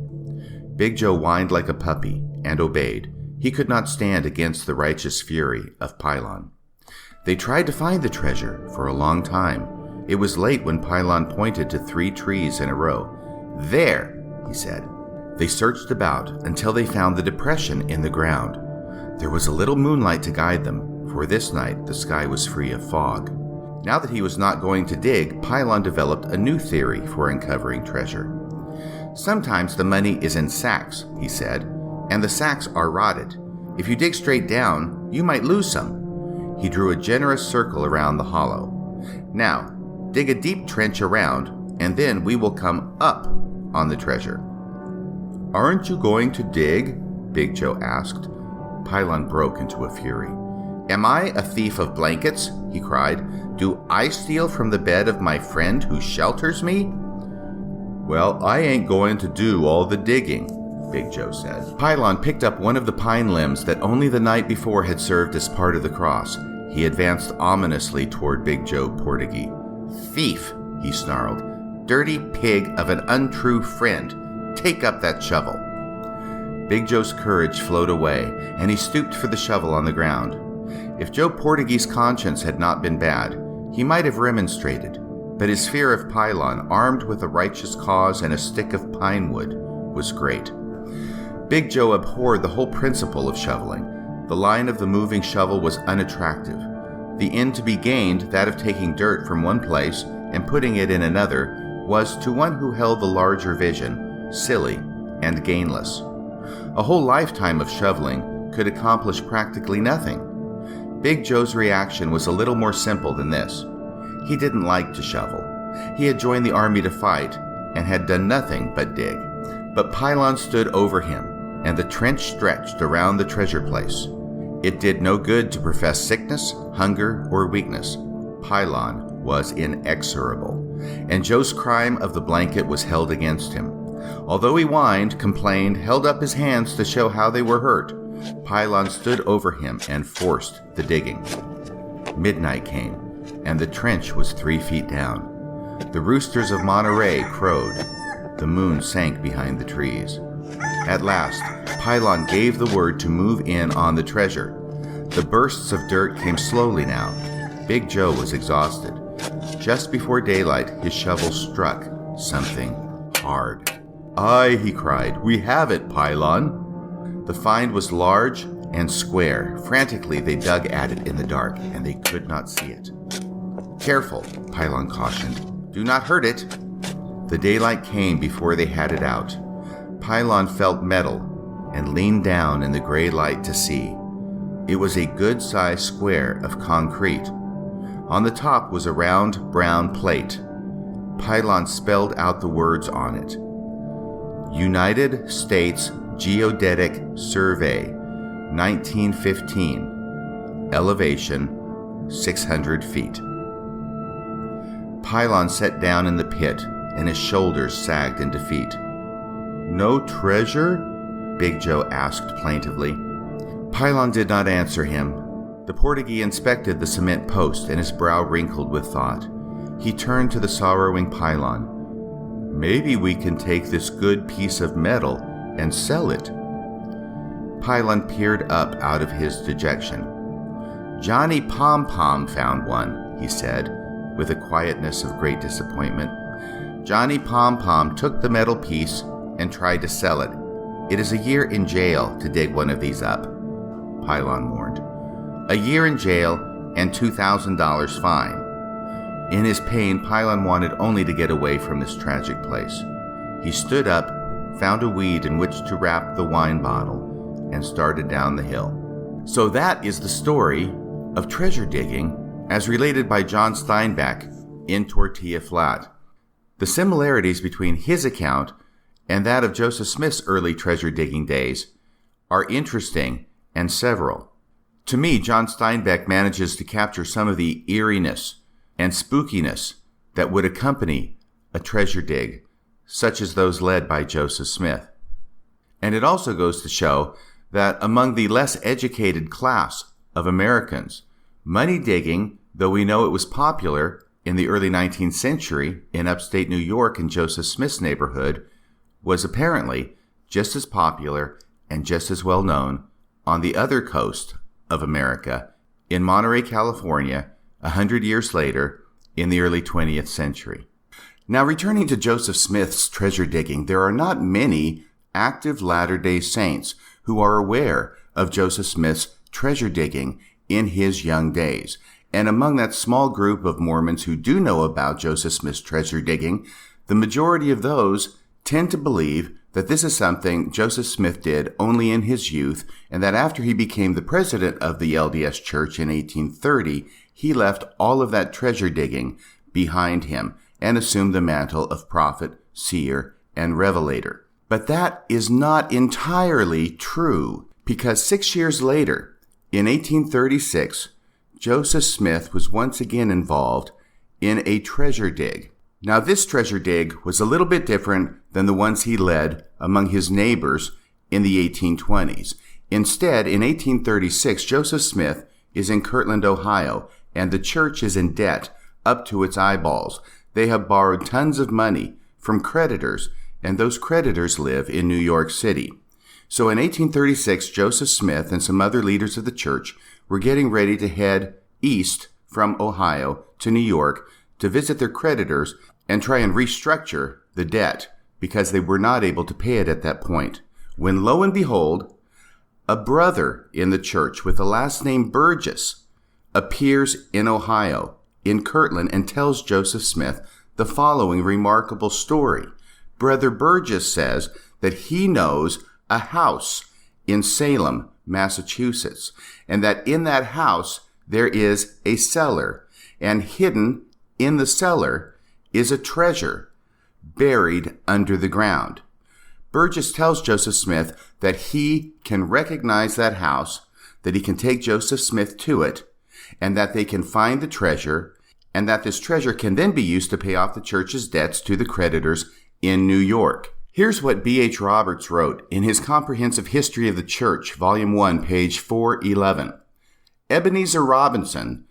Big Joe whined like a puppy and obeyed. He could not stand against the righteous fury of Pylon. They tried to find the treasure for a long time. It was late when Pylon pointed to 3 trees in a row. "There," he said. They searched about until they found the depression in the ground. There was a little moonlight to guide them, for this night the sky was free of fog. Now that he was not going to dig, Pylon developed a new theory for uncovering treasure. "Sometimes the money is in sacks," he said, "and the sacks are rotted. If you dig straight down, you might lose some." He drew a generous circle around the hollow. "Now, dig a deep trench around, and then we will come up on the treasure." "Aren't you going to dig?" Big Joe asked. Pylon broke into a fury. "Am I a thief of blankets?" he cried. "Do I steal from the bed of my friend who shelters me?" "Well, I ain't going to do all the digging," Big Joe said. Pylon picked up one of the pine limbs that only the night before had served as part of the cross. He advanced ominously toward Big Joe Portagee. "Thief," he snarled. "Dirty pig of an untrue friend. Take up that shovel." Big Joe's courage flowed away, and he stooped for the shovel on the ground. If Joe Portagee's conscience had not been bad, he might have remonstrated, but his fear of Pylon, armed with a righteous cause and a stick of pine wood, was great. Big Joe abhorred the whole principle of shoveling. The line of the moving shovel was unattractive. The end to be gained, that of taking dirt from one place and putting it in another, was, to one who held the larger vision, silly and gainless. A whole lifetime of shoveling could accomplish practically nothing. Big Joe's reaction was a little more simple than this. He didn't like to shovel. He had joined the army to fight and had done nothing but dig. But Pylon stood over him, and the trench stretched around the treasure place. It did no good to profess sickness, hunger, or weakness. Pylon was inexorable, and Joe's crime of the blanket was held against him. Although he whined, complained, held up his hands to show how they were hurt, Pylon stood over him and forced the digging. Midnight came, and the trench was 3 feet down. The roosters of Monterey crowed. The moon sank behind the trees. At last, Pylon gave the word to move in on the treasure. The bursts of dirt came slowly now. Big Joe was exhausted. Just before daylight, his shovel struck something hard. "Aye," he cried, "we have it, Pylon." The find was large and square. Frantically, they dug at it in the dark, and they could not see it. "Careful," Pylon cautioned. "Do not hurt it." The daylight came before they had it out. Pylon felt metal and leaned down in the gray light to see. It was a good-sized square of concrete. On the top was a round brown plate. Pylon spelled out the words on it. United States Geodetic Survey, 1915. Elevation, 600 feet. Pylon sat down in the pit, and his shoulders sagged in defeat. "No treasure?" Big Joe asked plaintively. Pylon did not answer him. The Portagee inspected the cement post, and his brow wrinkled with thought. He turned to the sorrowing Pylon. "Maybe we can take this good piece of metal and sell it." Pylon peered up out of his dejection. "Johnny Pom-Pom found one," he said, with a quietness of great disappointment. "Johnny Pom-Pom took the metal piece and tried to sell it. It is a year in jail to dig one of these up," Pylon warned. "A year in jail and $2,000 fine." In his pain, Pylon wanted only to get away from this tragic place. He stood up, found a weed in which to wrap the wine bottle, and started down the hill. So that is the story of treasure digging as related by John Steinbeck in Tortilla Flat. The similarities between his account and that of Joseph Smith's early treasure digging days are interesting and several. To me, John Steinbeck manages to capture some of the eeriness, and spookiness that would accompany a treasure dig, such as those led by Joseph Smith. And it also goes to show that among the less educated class of Americans, money digging, though we know it was popular in the early 19th century in upstate New York in Joseph Smith's neighborhood, was apparently just as popular and just as well known on the other coast of America in Monterey, California, 100 years later in the early 20th century. Now, returning to Joseph Smith's treasure digging, there are not many active Latter-day Saints who are aware of Joseph Smith's treasure digging in his young days. And among that small group of Mormons who do know about Joseph Smith's treasure digging, the majority of those tend to believe that this is something Joseph Smith did only in his youth, and that after he became the president of the LDS Church in 1830, he left all of that treasure digging behind him and assumed the mantle of prophet, seer, and revelator. But that is not entirely true, because 6 years later, in 1836, Joseph Smith was once again involved in a treasure dig. Now, this treasure dig was a little bit different than the ones he led among his neighbors in the 1820s. Instead, in 1836, Joseph Smith is in Kirtland, Ohio, and the church is in debt up to its eyeballs. They have borrowed tons of money from creditors, and those creditors live in New York City. So in 1836, Joseph Smith and some other leaders of the church were getting ready to head east from Ohio to New York to visit their creditors and try and restructure the debt because they were not able to pay it at that point. When lo and behold, a brother in the church with the last name Burgess appears in Ohio, in Kirtland, and tells Joseph Smith the following remarkable story. Brother Burgess says that he knows a house in Salem, Massachusetts, and that in that house there is a cellar, and hidden in the cellar is a treasure buried under the ground. Burgess tells Joseph Smith that he can recognize that house, that he can take Joseph Smith to it, and that they can find the treasure, and that this treasure can then be used to pay off the church's debts to the creditors in New York. Here's what B.H. Roberts wrote in his Comprehensive History of the Church, Volume 1, page 411. Ebenezer Robinson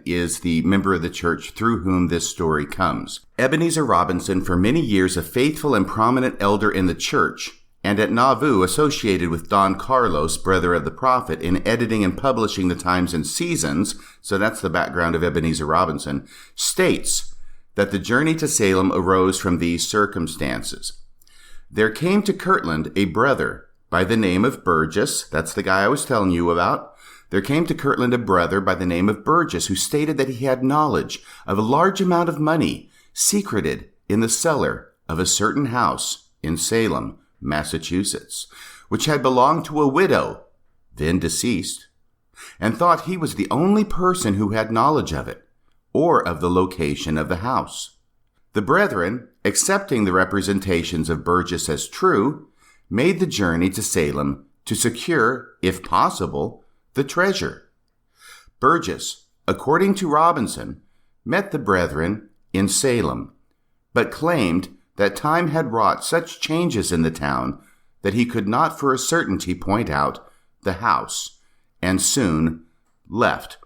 is the member of the church through whom this story comes. Ebenezer Robinson, for many years a faithful and prominent elder in the church, and at Nauvoo associated with Don Carlos, brother of the prophet, in editing and publishing the Times and Seasons, so that's the background of Ebenezer Robinson, states that the journey to Salem arose from these circumstances. There came to Kirtland a brother by the name of Burgess, that's the guy I was telling you about. There came to Kirtland a brother by the name of Burgess who stated that he had knowledge of a large amount of money secreted in the cellar of a certain house in Salem, Massachusetts, which had belonged to a widow, then deceased, and thought he was the only person who had knowledge of it, or of the location of the house. The brethren, accepting the representations of Burgess as true, made the journey to Salem to secure, if possible, the treasure. Burgess, according to Robinson, met the brethren in Salem, but claimed that time had wrought such changes in the town that he could not for a certainty point out the house, and soon left.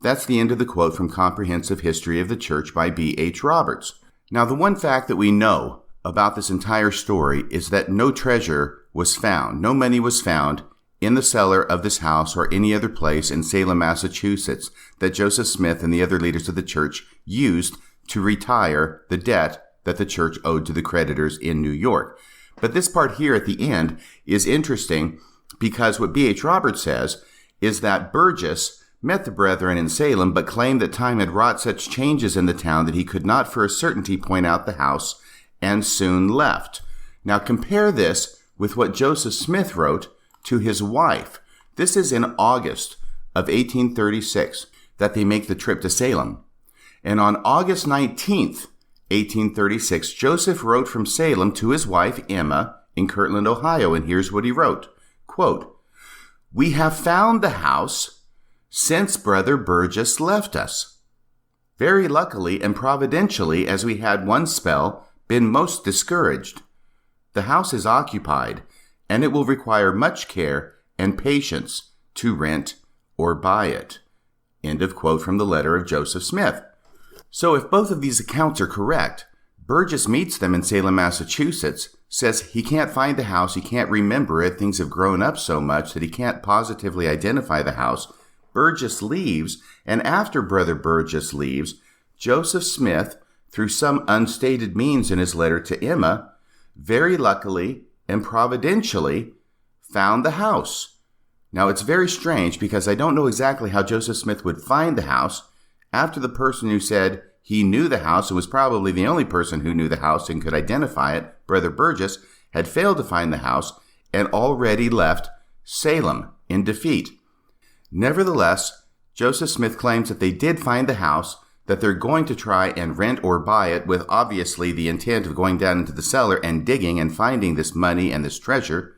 That's the end of the quote from Comprehensive History of the Church by B.H. Roberts. Now, the one fact that we know about this entire story is that no treasure was found, no money was found in the cellar of this house or any other place in Salem, Massachusetts, that Joseph Smith and the other leaders of the church used to retire the debt that the church owed to the creditors in New York. But this part here at the end is interesting because what B.H. Roberts says is that Burgess met the brethren in Salem, but claimed that time had wrought such changes in the town that he could not for a certainty point out the house, and soon left. Now compare this with what Joseph Smith wrote to his wife. This is in August of 1836 that they make the trip to Salem. And on August 19th, 1836, Joseph wrote from Salem to his wife, Emma, in Kirtland, Ohio, and here's what he wrote. Quote, "We have found the house since Brother Burgess left us. very luckily and providentially, as we had one spell, been most discouraged. The house is occupied, and it will require much care and patience to rent or buy it." End of quote from the letter of Joseph Smith. So if both of these accounts are correct, Burgess meets them in Salem, Massachusetts, says he can't find the house, he can't remember it, things have grown up so much that he can't positively identify the house. Burgess leaves, and after Brother Burgess leaves, Joseph Smith, through some unstated means in his letter to Emma, very luckily and providentially found the house. Now, it's very strange because I don't know exactly how Joseph Smith would find the house after the person who said he knew the house and was probably the only person who knew the house and could identify it, Brother Burgess, had failed to find the house and already left Salem in defeat. Nevertheless, Joseph Smith claims that they did find the house, that they're going to try and rent or buy it with obviously the intent of going down into the cellar and digging and finding this money and this treasure,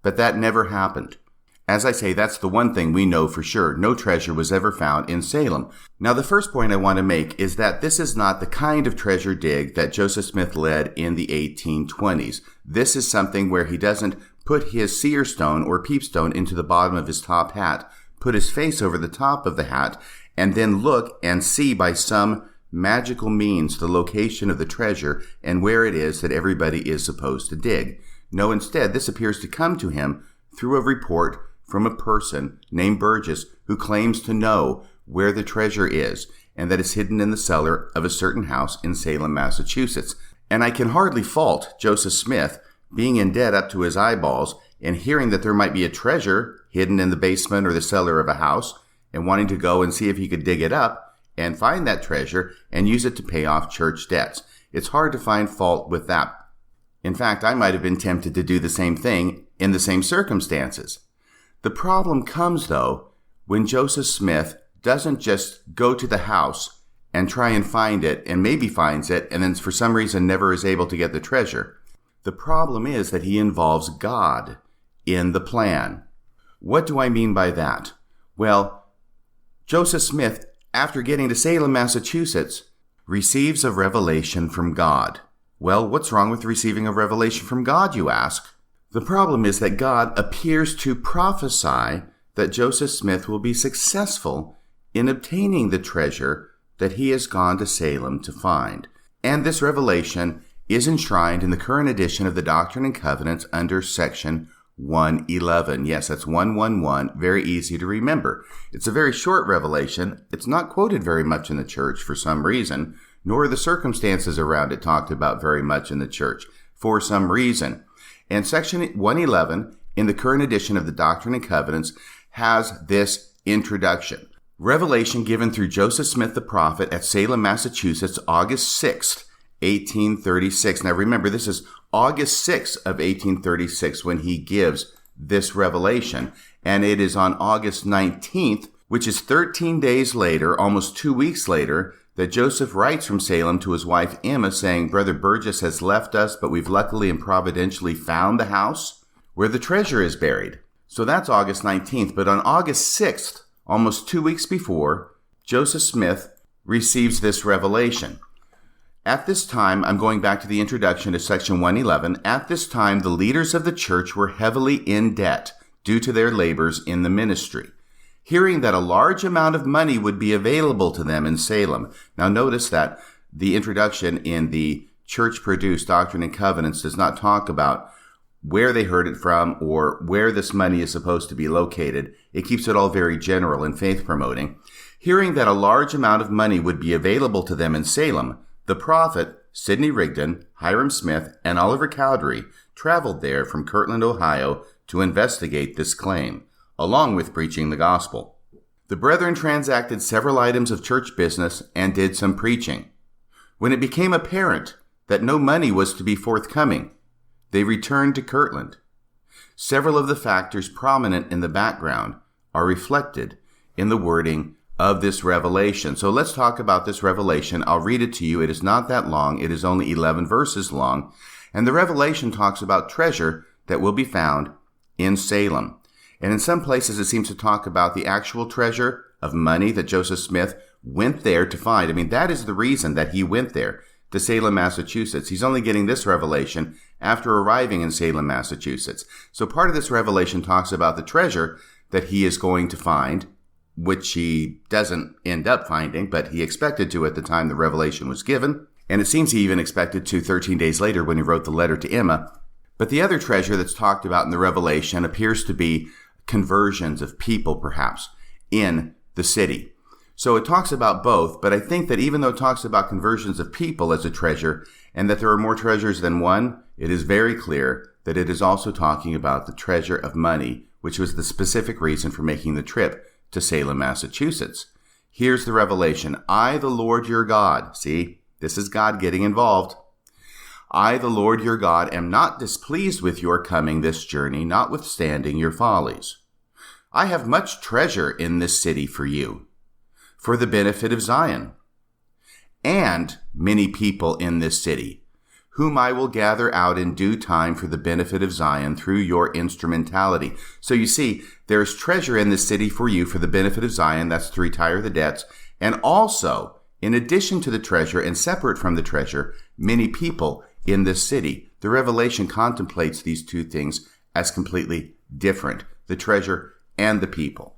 but that never happened. As I say, that's the one thing we know for sure. No treasure was ever found in Salem. Now, the first point I want to make is that this is not the kind of treasure dig that Joseph Smith led in the 1820s. This is something where he doesn't put his seer stone or peepstone into the bottom of his top hat, put his face over the top of the hat, and then look and see by some magical means the location of the treasure and where it is that everybody is supposed to dig. No, instead, this appears to come to him through a report from a person named Burgess who claims to know where the treasure is and that it's hidden in the cellar of a certain house in Salem, Massachusetts. And I can hardly fault Joseph Smith being in debt up to his eyeballs and hearing that there might be a treasure hidden in the basement or the cellar of a house and wanting to go and see if he could dig it up and find that treasure and use it to pay off church debts. It's hard to find fault with that. In fact, I might have been tempted to do the same thing in the same circumstances. The problem comes, though, when Joseph Smith doesn't just go to the house and try and find it and maybe finds it and then for some reason never is able to get the treasure. The problem is that he involves God in the plan. What do I mean by that? Well, Joseph Smith, after getting to Salem, Massachusetts, receives a revelation from God. Well, what's wrong with receiving a revelation from God, you ask? The problem is that God appears to prophesy that Joseph Smith will be successful in obtaining the treasure that he has gone to Salem to find. And this revelation is enshrined in the current edition of the Doctrine and Covenants under section 111. Yes, that's 111. Very easy to remember. It's a very short revelation. It's not quoted very much in the church for some reason, nor are the circumstances around it talked about very much in the church for some reason. And section 111 in the current edition of the Doctrine and Covenants has this introduction. Revelation given through Joseph Smith the prophet at Salem, Massachusetts, August 6th, 1836. Now remember, this is August 6th of 1836 when he gives this revelation. And it is on August 19th, which is 13 days later, almost 2 weeks later, that Joseph writes from Salem to his wife Emma saying, "Brother Burgess has left us, but we've luckily and providentially found the house where the treasure is buried." So that's August 19th. But on August 6th, almost 2 weeks before, Joseph Smith receives this revelation. At this time, I'm going back to the introduction to section 111. At this time, the leaders of the church were heavily in debt due to their labors in the ministry. Hearing that a large amount of money would be available to them in Salem. Now notice that the introduction in the church-produced Doctrine and Covenants does not talk about where they heard it from or where this money is supposed to be located. It keeps it all very general and faith-promoting. Hearing that a large amount of money would be available to them in Salem, the prophet, Sidney Rigdon, Hiram Smith, and Oliver Cowdery traveled there from Kirtland, Ohio, to investigate this claim, along with preaching the gospel. The brethren transacted several items of church business and did some preaching. When it became apparent that no money was to be forthcoming, they returned to Kirtland. Several of the factors prominent in the background are reflected in the wording of this revelation. So let's talk about this revelation. I'll read it to you. It is not that long. It is only 11 verses long. And the revelation talks about treasure that will be found in Salem. And in some places, it seems to talk about the actual treasure of money that Joseph Smith went there to find. I mean, that is the reason that he went there, to Salem, Massachusetts. He's only getting this revelation after arriving in Salem, Massachusetts. So part of this revelation talks about the treasure that he is going to find, which he doesn't end up finding, but he expected to at the time the revelation was given. And it seems he even expected to 13 days later when he wrote the letter to Emma. But the other treasure that's talked about in the revelation appears to be conversions of people, perhaps, in the city. So it talks about both, but I think that even though it talks about conversions of people as a treasure, and that there are more treasures than one, it is very clear that it is also talking about the treasure of money, which was the specific reason for making the trip to Salem, Massachusetts. Here's the revelation. I, the Lord your God, see, this is God getting involved. I, the Lord your God, am not displeased with your coming this journey, notwithstanding your follies. I have much treasure in this city for you, for the benefit of Zion, and many people in this city, whom I will gather out in due time for the benefit of Zion through your instrumentality. So you see, there is treasure in this city for you for the benefit of Zion. That's to retire the debts. And also, in addition to the treasure and separate from the treasure, many people in this city. The revelation contemplates these two things as completely different, the treasure and the people.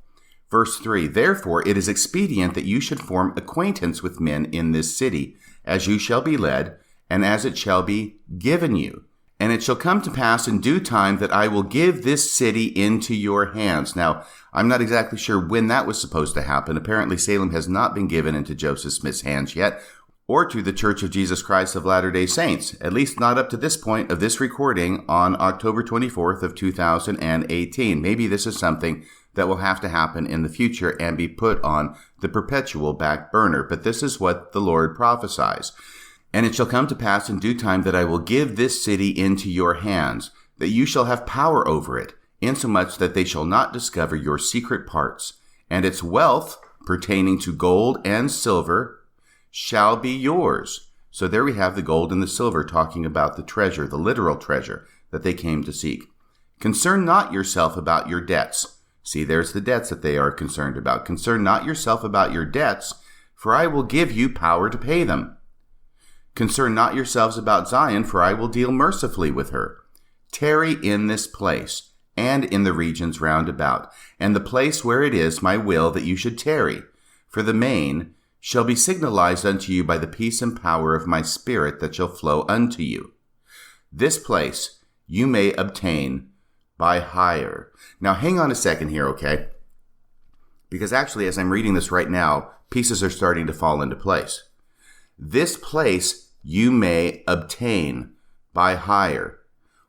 Verse 3, therefore it is expedient that you should form acquaintance with men in this city, as you shall be led, and as it shall be given you. And it shall come to pass in due time that I will give this city into your hands. Now, I'm not exactly sure when that was supposed to happen. Apparently, Salem has not been given into Joseph Smith's hands yet, or to the Church of Jesus Christ of Latter-day Saints, at least not up to this point of this recording on October 24th of 2018. Maybe this is something that will have to happen in the future and be put on the perpetual back burner. But this is what the Lord prophesies. And it shall come to pass in due time that I will give this city into your hands, that you shall have power over it, insomuch that they shall not discover your secret parts. And its wealth pertaining to gold and silver shall be yours. So there we have the gold and the silver talking about the treasure, the literal treasure that they came to seek. Concern not yourself about your debts. See, there's the debts that they are concerned about. Concern not yourself about your debts, for I will give you power to pay them. Concern not yourselves about Zion, for I will deal mercifully with her. Tarry in this place, and in the regions round about, and the place where it is my will that you should tarry. For the main shall be signalized unto you by the peace and power of my Spirit that shall flow unto you. This place you may obtain by hire. Now hang on a second here, okay? Because actually, as I'm reading this right now, pieces are starting to fall into place. This place you may obtain by hire.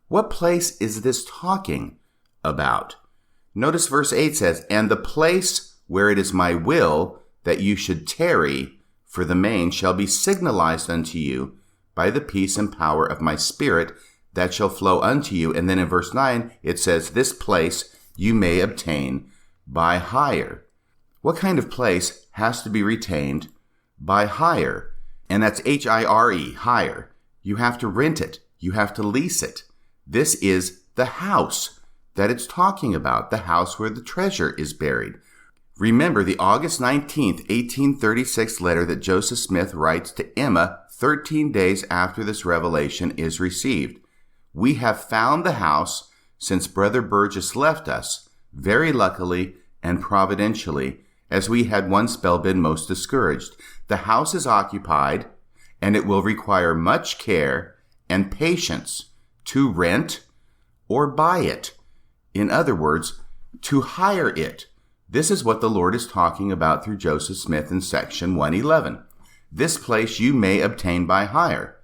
What place is this talking about? Notice verse 8 says, and the place where it is my will that you should tarry for the main shall be signalized unto you by the peace and power of my Spirit that shall flow unto you. And then in verse 9, it says, this place you may obtain by hire. What kind of place has to be retained by hire? And that's H-I-R-E, hire. You have to rent it. You have to lease it. This is the house that it's talking about, the house where the treasure is buried. Remember the August 19th, 1836 letter that Joseph Smith writes to Emma 13 days after this revelation is received. We have found the house since Brother Burgess left us, very luckily and providentially, as we had one spell been most discouraged. The house is occupied, and it will require much care and patience to rent or buy it. In other words, to hire it. This is what the Lord is talking about through Joseph Smith in section 111. This place you may obtain by hire.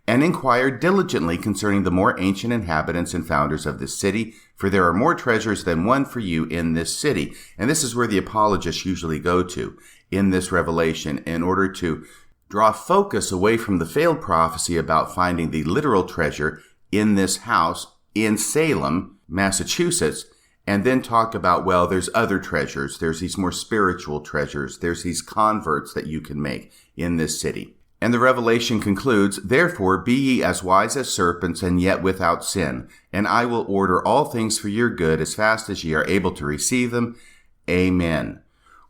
And inquire diligently concerning the more ancient inhabitants and founders of this city, for there are more treasures than one for you in this city. And this is where the apologists usually go to in this revelation in order to draw focus away from the failed prophecy about finding the literal treasure in this house in Salem, Massachusetts, and then talk about, well, there's other treasures. There's these more spiritual treasures. There's these converts that you can make in this city. And the revelation concludes, therefore be ye as wise as serpents and yet without sin, and I will order all things for your good as fast as ye are able to receive them. Amen.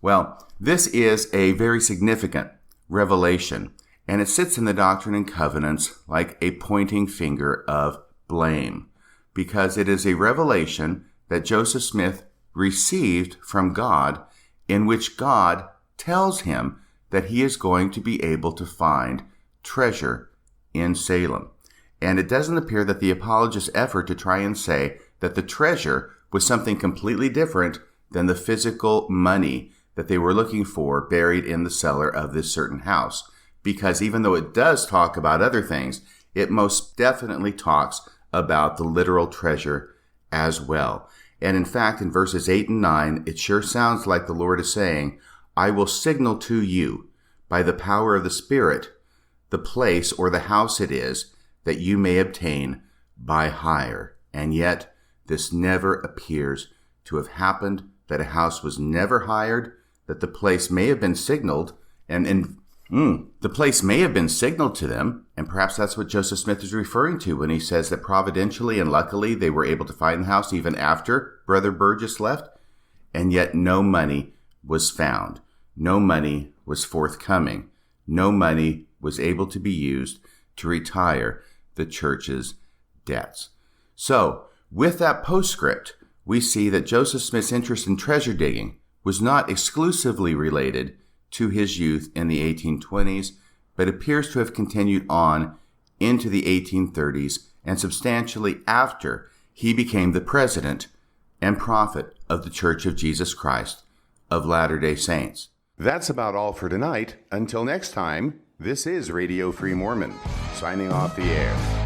Well, This is a very significant revelation, and it sits in the Doctrine and Covenants like a pointing finger of blame, because it is a revelation that Joseph Smith received from God, in which God tells him that he is going to be able to find treasure in Salem. And it doesn't appear that the apologist's effort to try and say that the treasure was something completely different than the physical money that they were looking for buried in the cellar of this certain house. Because even though it does talk about other things, it most definitely talks about the literal treasure as well. And in fact, in verses 8 and 9, it sure sounds like the Lord is saying, I will signal to you by the power of the Spirit the place or the house it is that you may obtain by hire. And yet, this never appears to have happened, that a house was never hired, that the place may have been signaled, the place may have been signaled to them, and perhaps that's what Joseph Smith is referring to when he says that providentially and luckily they were able to find the house even after Brother Burgess left, and yet no money was found. No money was forthcoming. No money was able to be used to retire the church's debts. So, with that postscript, we see that Joseph Smith's interest in treasure digging was not exclusively related to his youth in the 1820s, but appears to have continued on into the 1830s and substantially after he became the president and prophet of the Church of Jesus Christ of Latter-day Saints. That's about all for tonight. Until next time, this is Radio Free Mormon, signing off the air.